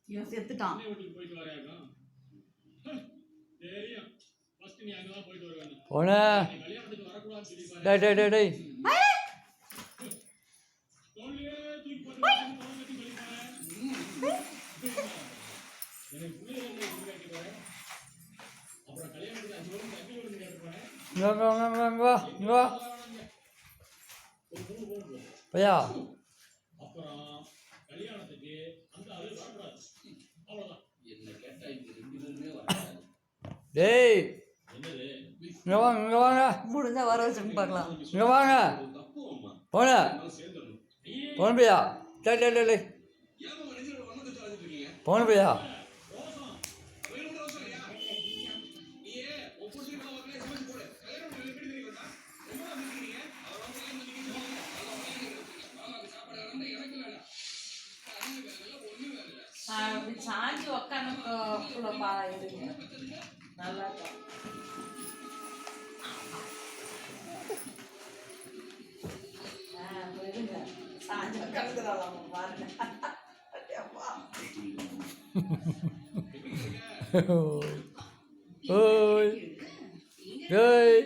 இவன் செத்துட்டான். போன டேய் டேய் டேய் டேய் இங்க வா பையா. டேய் இங்க வாங்க முடிஞ்சா வர வச்சுன்னு பார்க்கலாம். இங்க வாங்க போன போன பையா. டேய் டேய் டேய் டேய் போன பையா. அப்படி சாஞ்சி உக்காந்து இருங்க, நல்லா இருக்கும். இருங்க சாஞ்சி உட்காந்துக்கிறாங்க பாருங்க. ஓய் ஓய்